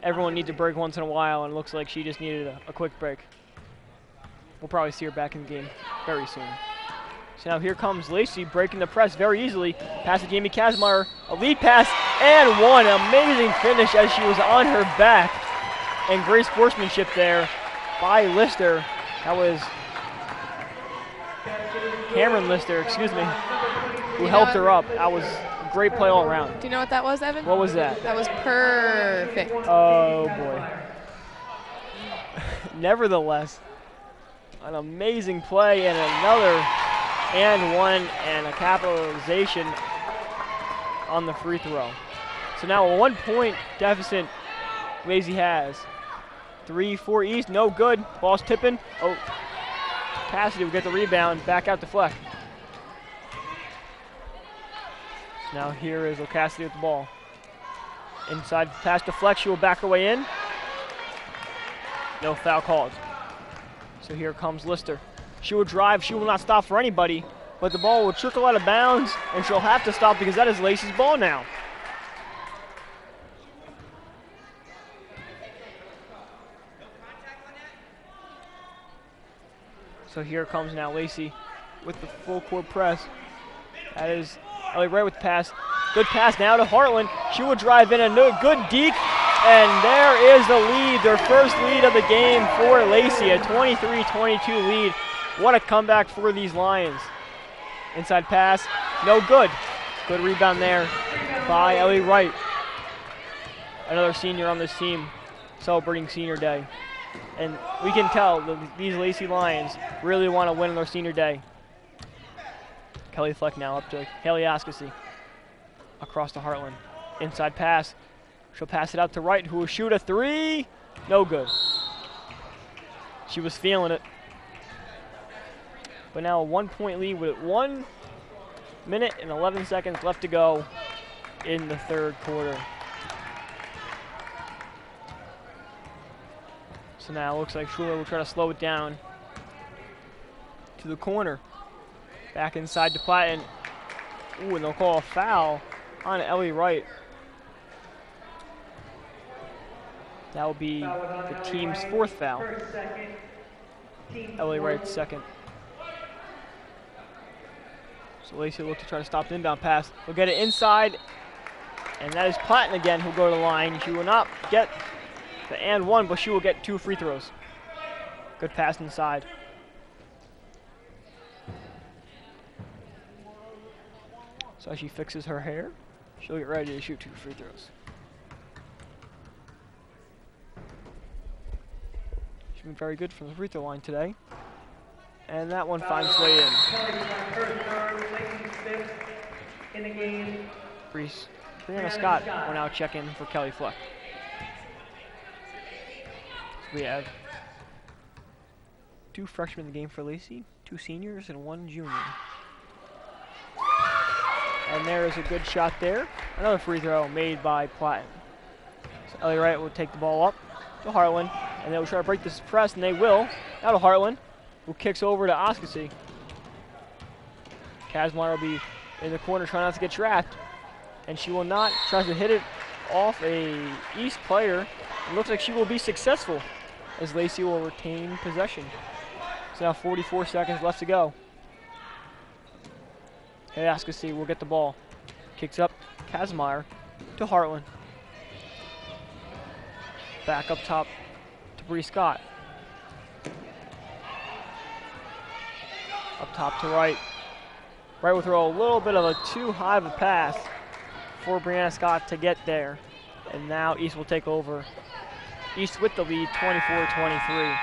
everyone needs a break once in a while, and it looks like she just needed a quick break. We'll probably see her back in the game very soon. So now here comes Lacey breaking the press very easily. Pass to Jamie Kazmaier, a lead pass, and one. Amazing finish as she was on her back. And great sportsmanship there by Lister. That was Cameron Lister, excuse me, who helped her up. That was a great play all around. Do you know what that was, Evan? What was that? That was perfect. Oh, boy. Nevertheless, an amazing play and another and one and a capitalization on the free throw. So now a 1 point deficit Lacey has. 3-4 East, no good. Ball's tipping. Oh, Cassidy will get the rebound. Back out to Fleck. So now here is Cassidy with the ball. Inside pass to Fleck. She will back her way in. No foul called. So here comes Lister. She will drive. She will not stop for anybody, but the ball will trickle out of bounds, and she'll have to stop because that is Lacey's ball now. So here comes now Lacey with the full court press. That is Ellie Wright with the pass. Good pass now to Hartland. She will drive in a good deke, and there is the lead, their first lead of the game for Lacey, a 23-22 lead. What a comeback for these Lions. Inside pass, no good. Good rebound there by Ellie Wright. Another senior on this team celebrating senior day. And we can tell that these Lacey Lions really want to win on their senior day. Kelly Fleck now up to Haley Oskasi. Across to Hartland. Inside pass. She'll pass it out to Wright, who will shoot a three. No good. She was feeling it. But now a 1 point lead with 1 minute and 11 seconds left to go in the third quarter. So now it looks like Schuler will try to slow it down to the corner. Back inside to Platten. Ooh, and they'll call a foul on Ellie Wright. That will be the team's fourth foul. Ellie Wright's second. So Lacey will look to try to stop the inbound pass. They'll get it inside, and that is Platten again who'll go to the line. She will not get the and one, but she will get 2 free throws. Good pass inside. So as she fixes her hair, she'll get ready to shoot 2 free throws. been very good from the free throw line today. And that one finds its way in. In the game. Brianna Scott will now check in for Kelly Fleck. So we have 2 freshmen in the game for Lacey, 2 seniors, and 1 junior. And there is a good shot there. Another free throw made by Platten. So Ellie Wright will take the ball up to Hartland, and they will try to break this press, and they will. Now to Hartland, who kicks over to Oskasi. Kazmar will be in the corner trying not to get trapped, and she will not. Tries to hit it off a East player. It looks like she will be successful, as Lacey will retain possession. So now 44 seconds left to go. Hey, Oskasi will get the ball. Kicks up Kazmaier to Hartland. Back up top to Bree Scott. Up top to Wright. Wright will throw a little bit of a too high of a pass for Brianna Scott to get there. And now East will take over. East with the lead, 24-23.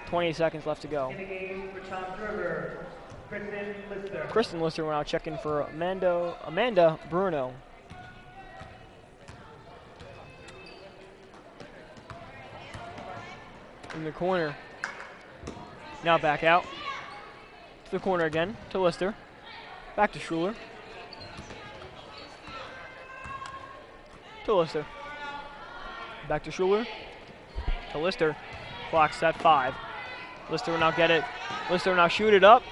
20 seconds left to go. In the game for Tom Trevor, Kristen Lister will now check in for Amanda Bruno. In the corner. Now back out. To the corner again, to Lister. Back to Schuler. To Lister. Back to Schuler. To Lister. Clock's at 5. Lister will now get it. Lister will now shoot it up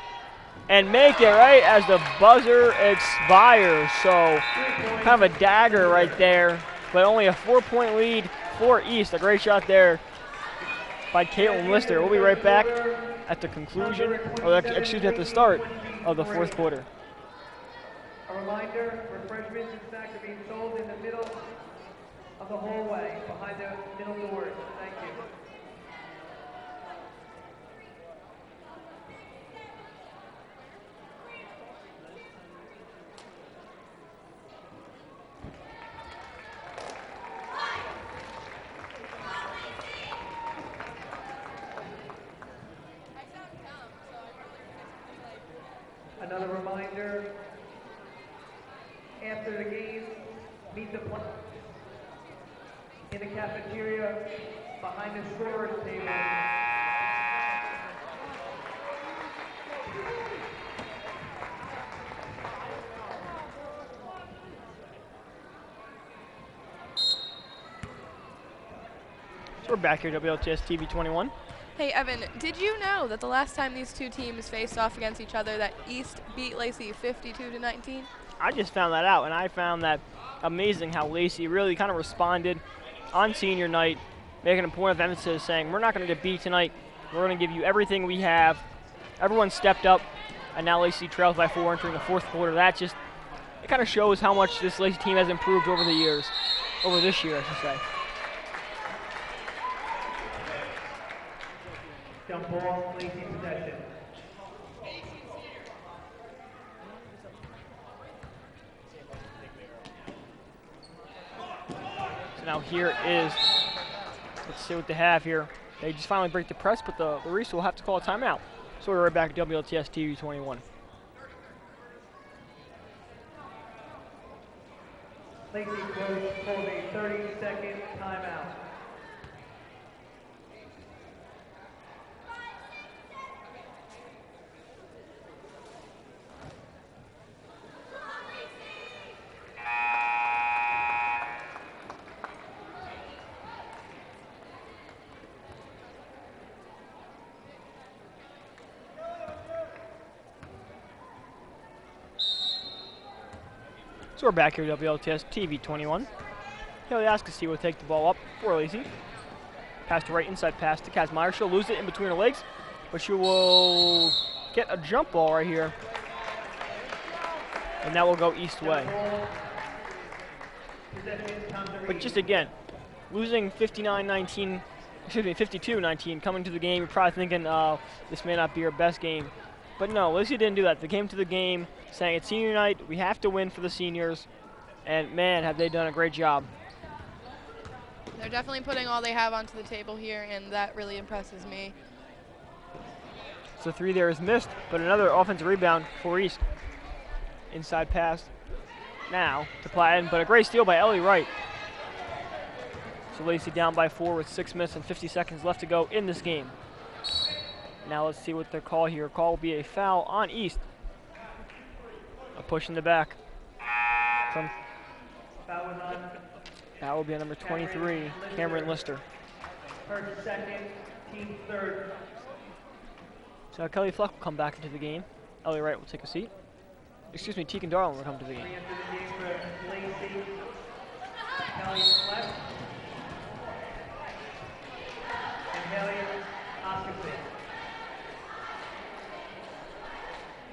and make it right as the buzzer expires. So kind of a dagger right there, but only a 4-point lead for East. A great shot there by Caitlin Lister. We'll be right back at the conclusion, or excuse me, at the start of the 4th quarter. A reminder, refreshments and snacks are being sold in the middle of the hallway, behind the middle doors. Thank you. Another reminder, after the game, meet the players in the cafeteria behind the scorer's table. So we're back here, WLTS TV 21. Hey, Evan, did you know that the last time these 2 teams faced off against each other that East beat Lacey 52-19? I just found that out, and I found that amazing how Lacey really kind of responded on senior night, making a point of emphasis, saying, we're not going to get beat tonight. We're going to give you everything we have. Everyone stepped up, and now Lacey trails by 4 entering the 4th quarter. That just, it kind of shows how much this Lacey team has improved over the years, over this year, I should say. Jump ball, Lacey possession. So now here is, let's see what they have here. They just finally break the press, but the Reese will have to call a timeout. So we're right back at WLTS TV 21. Lacey coach called a 30-second timeout. So we're back here at WLTS TV 21. Haley Oskasi will take the ball up for Lacey. Pass to right, inside pass to Kazmaier. She'll lose it in between her legs, but she will get a jump ball right here. And that will go East way. But just again, losing 59-19, excuse me, 52-19, coming to the game, you're probably thinking, this may not be our best game. But no, Lacey didn't do that. They came to the game saying it's senior night, we have to win for the seniors, and man, have they done a great job. They're definitely putting all they have onto the table here, and that really impresses me. So 3 there is missed, but another offensive rebound for East. Inside pass now to Platten, but a great steal by Ellie Wright. So Lacey down by 4 with 6 minutes and 50 seconds left to go in this game. Now let's see what their call here. Call will be a foul on East. A push in the back. That will be on number 23, Cameron Lister. First, second, team third. So Kelly Fleck will come back into the game. Ellie Wright will take a seat. Excuse me, Tegan Darling will come to the game. Re-enter the game for Lacey, Kelly Fleck, and Haley Oscarson.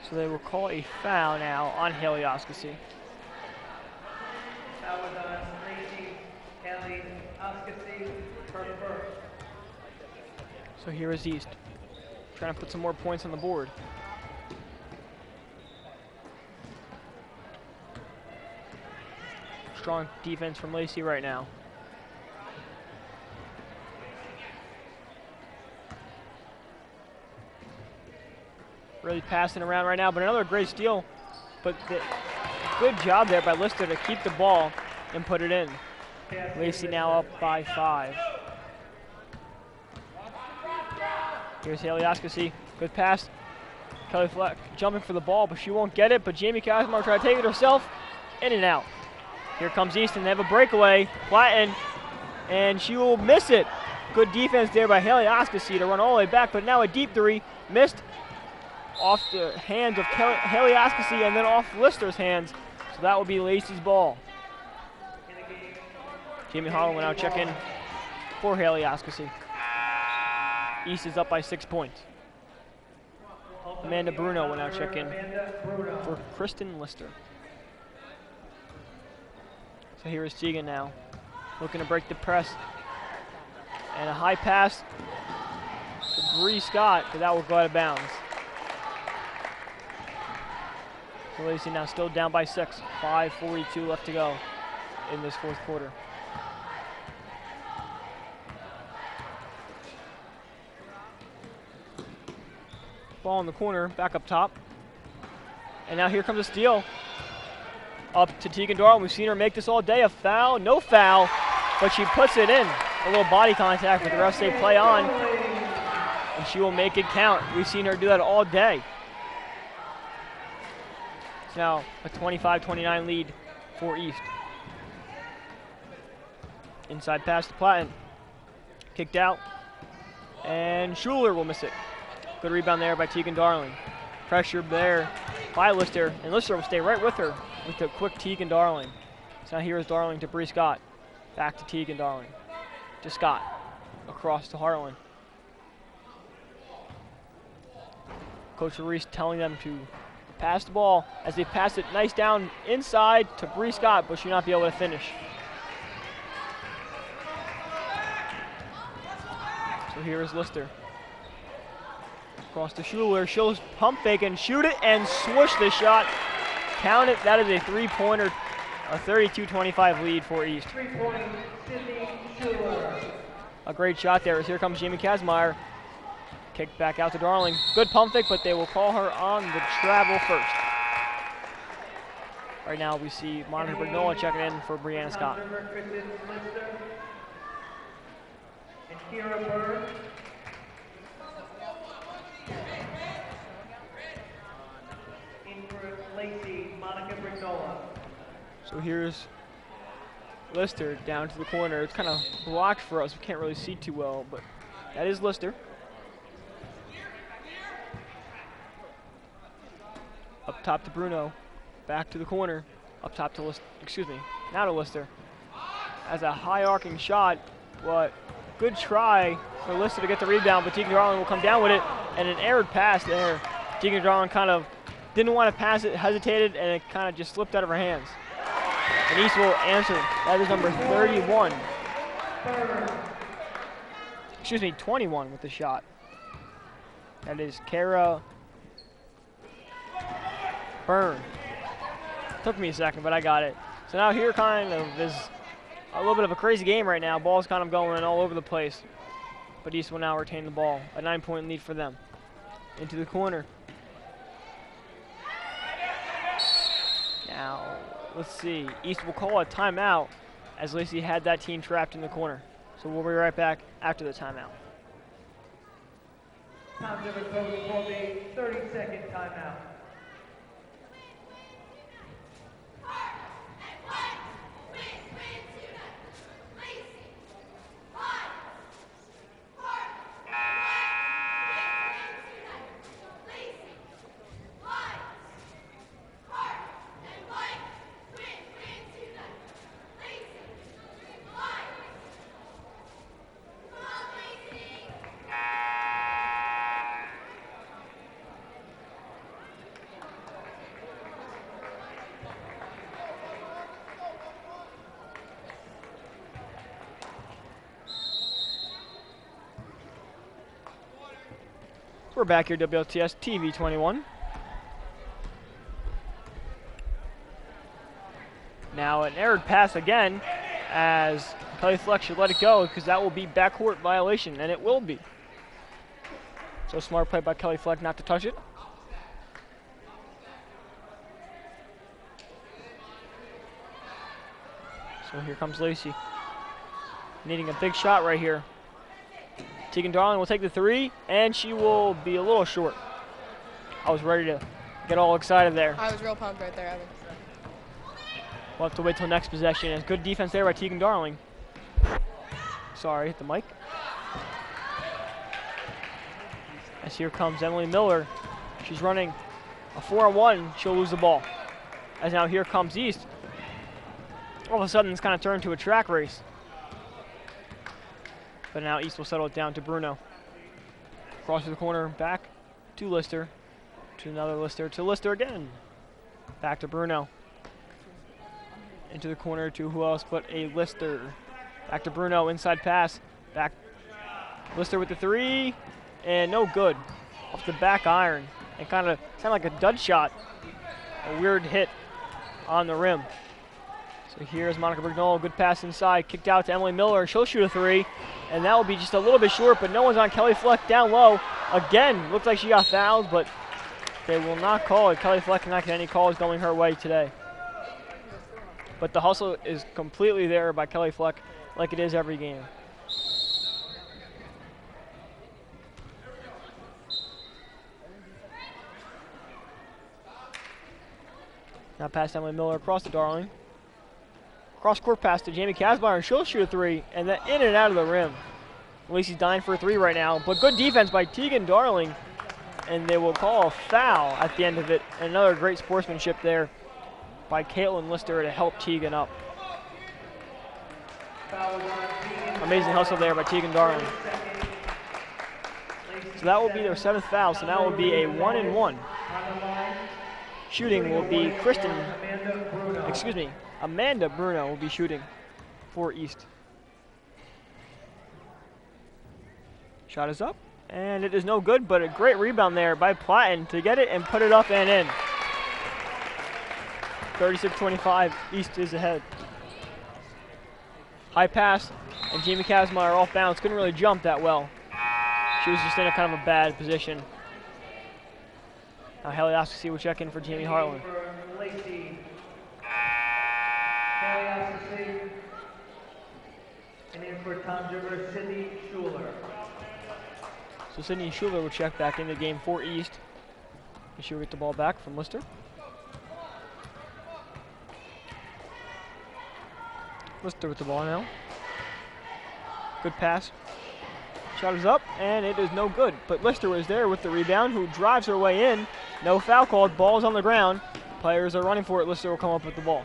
So they will call a foul now on Haley Oskasi. Foul was on Lacey, Haley Oscarson, first. So here is East, trying to put some more points on the board. Strong defense from Lacey right now. Really passing around right now, but another great steal. But good job there by Lister to keep the ball and put it in. Lacey now up by 5. Here's Haley Oskasi. Good pass. Kelly Fleck jumping for the ball, but she won't get it. But Jamie Kazmar tried to take it herself. In and out. Here comes Easton. They have a breakaway. Platten. And she will miss it. Good defense there by Haley Oskasi to run all the way back. But now a deep 3. Missed off the hands of Haley Oskasi and then off Lister's hands. So that will be Lacey's ball. Jamie Holland will now check in for Haley Oskasi. East is up by 6 points. Amanda Bruno will now check in for Kristen Lister. So here is Tegan now, looking to break the press. And a high pass to Bree Scott, but that will go out of bounds. So Lacey now still down by 6. 5:42 left to go in this 4th quarter. Ball in the corner, back up top. And now here comes a steal. Up to Tegan Darwin. We've seen her make this all day. A foul, no foul, but she puts it in. A little body contact with the refs say play on, and she will make it count. We've seen her do that all day. It's now a 25-29 lead for East. Inside pass to Platten. Kicked out, and Schuler will miss it. Good rebound there by Tegan Darling. Pressure there by Lister, and Lister will stay right with her with the quick Tegan Darling. So now here is Darling to Bree Scott. Back to Tegan Darling. To Scott. Across to Harlan. Coach Reese telling them to pass the ball as they pass it nice down inside to Bree Scott, but she'll not be able to finish. So here is Lister. Across to Schuler. She'll pump fake and shoot it and swoosh the shot. Count it. That is a 3-pointer. A 32-25 lead for East. 3-point, Sydney Schuler. A great shot there as here comes Jamie Kazmaier. Kicked back out to Darling. Good pump fake, but they will call her on the travel first. Right now we see Monica Brignola checking in for Brianna Scott. Kristen Lister and Kira Bird. In for Lacey, Monica Brignola. So here's Lister down to the corner. It's kind of blocked for us. We can't really see too well, but that is Lister. Up top to Bruno. Back to the corner. Up top to Lister. Excuse me. Now to Lister. As a high arcing shot. What? Good try for Lister to get the rebound, but Tegan Darling will come down with it. And an errored pass there. Tegan Darling kind of didn't want to pass it, hesitated, and it kind of just slipped out of her hands. And East will answer. That is number 31. Excuse me, 21 with the shot. That is Kara Byrne. Took me a second, but I got it. So now here kind of is A little bit of a crazy game right now. Ball's kind of going all over the place. But East will now retain the ball. A 9-point lead for them. Into the corner. Now, let's see. East will call a timeout as Lacey had that team trapped in the corner. So we'll be right back after the timeout. Tom Trevor coach called a 30-second timeout. We're back here, WLTS TV 21. Now an errored pass again, as Kelly Fleck should let it go because that will be backcourt violation, and it will be. So smart play by Kelly Fleck not to touch it. So here comes Lacey, needing a big shot right here. Tegan Darling will take the three, and she will be a little short. I was ready to get all excited there. I was real pumped right there, Evan. We'll have to wait till next possession. It's good defense there by Tegan Darling. Sorry, hit the mic. As here comes Emily Miller. She's running a 4-on-1. She'll lose the ball. As now here comes East. All of a sudden, it's kind of turned to a track race. But now East will settle it down to Bruno. Across the corner, back to Lister. To another Lister, to Lister again. Back to Bruno. Into the corner to who else but a Lister. Back to Bruno, inside pass. Back, Lister with the three, and no good. Off the back iron, and kind of sounded like a dud shot. A weird hit on the rim. So here's Monica Brignol, good pass inside, kicked out to Emily Miller. She'll shoot a three, and that will be just a little bit short, but no one's on Kelly Fleck down low. Again, looks like she got fouled, but they will not call it. Kelly Fleck cannot get any calls going her way today. But the hustle is completely there by Kelly Fleck, like it is every game. Now past Emily Miller across to Darling. Cross court pass to Jamie Kasmeyer, and she'll shoot a three, and then in and out of the rim. Lacey's dying for a three right now, but good defense by Tegan Darling, and they will call a foul at the end of it. Another great sportsmanship there by Caitlin Lister to help Tegan up. Amazing hustle there by Tegan Darling. So that will be their 7th foul, so now it will be a 1-and-1. Shooting will be Amanda Bruno will be shooting for East. Shot is up, and it is no good, but a great rebound there by Platten to get it and put it up and in. 36-25, East is ahead. High pass, and Jamie Kasmeyer off bounds, couldn't really jump that well. She was just in a kind of a bad position. Now Haley Oskasi will check in for Jamie Harlan. And in for Tom Trevor, Sydney Schuler. So Sydney Schuler will check back in the game for East. And she'll get the ball back from Lister. Lister with the ball now. Good pass. Shot is up, and it is no good. But Lister was there with the rebound, who drives her way in. No foul called. Ball is on the ground. Players are running for it. Lister will come up with the ball.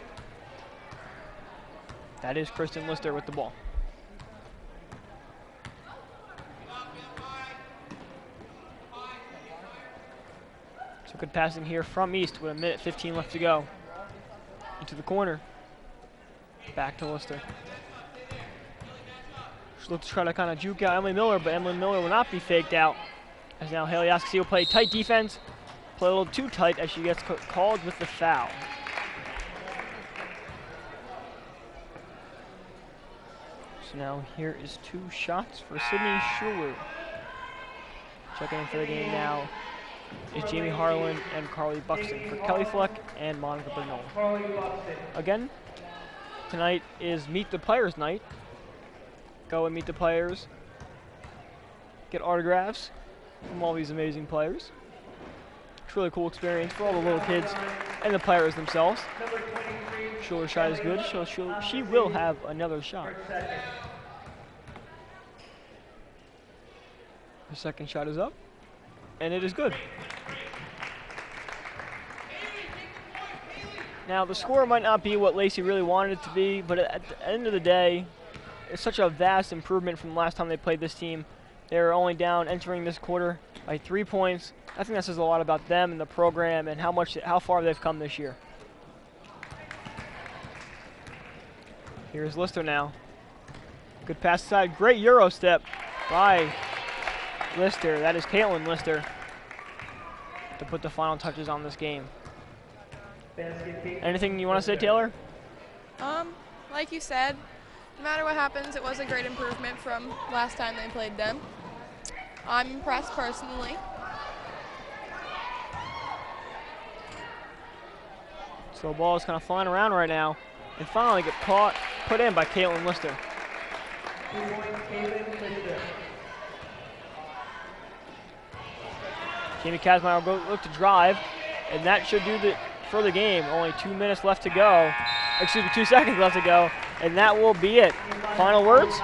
That is Kristen Lister with the ball. So good passing here from East with 1:15 left to go. Into the corner. Back to Lister. She looks to try to kind of juke out Emily Miller, but Emily Miller will not be faked out. As now Haley Oskasi will play tight defense. Play a little too tight as she gets called with the foul. Now here is 2 shots for Sydney Schuler. Checking in for the game now is Jamie Harlan and Carly Buxton for Kelly Fleck and Monica Bernal. Again, tonight is Meet the Players night. Go and meet the players. Get autographs from all these amazing players. It's a really cool experience for all the little kids and the players themselves. Schuler's shot is good, so she will have another shot. Her second shot is up, and it is good. Now, the score might not be what Lacey really wanted it to be, but at the end of the day, it's such a vast improvement from the last time they played this team. They were only down entering this quarter by 3 points. I think that says a lot about them and the program and how far they've come this year. Here's Lister now. Good pass aside. Great Euro step by Lister. That is Caitlin Lister to put the final touches on this game. Anything you want to say, Taylor? Like you said, no matter what happens, it was a great improvement from last time they played them. I'm impressed personally. So the ball is kind of flying around right now and finally get put in by Caitlin Lister. Jamie Kazmaier will look to drive, and that should do it for the game. Only 2 minutes left to go. Excuse me, 2 seconds left to go, and that will be it. Final words?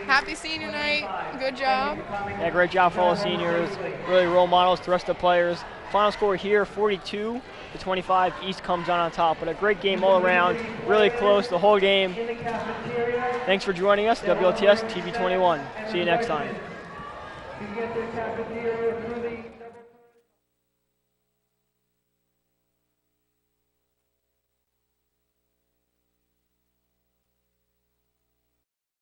Happy senior night. Good job. Yeah, great job for all the seniors. Really role models to the rest of the players. Final score here, 42-25. East comes on top, but a great game all around. Really close the whole game. Thanks for joining us, WLTS TV 21. See you next time.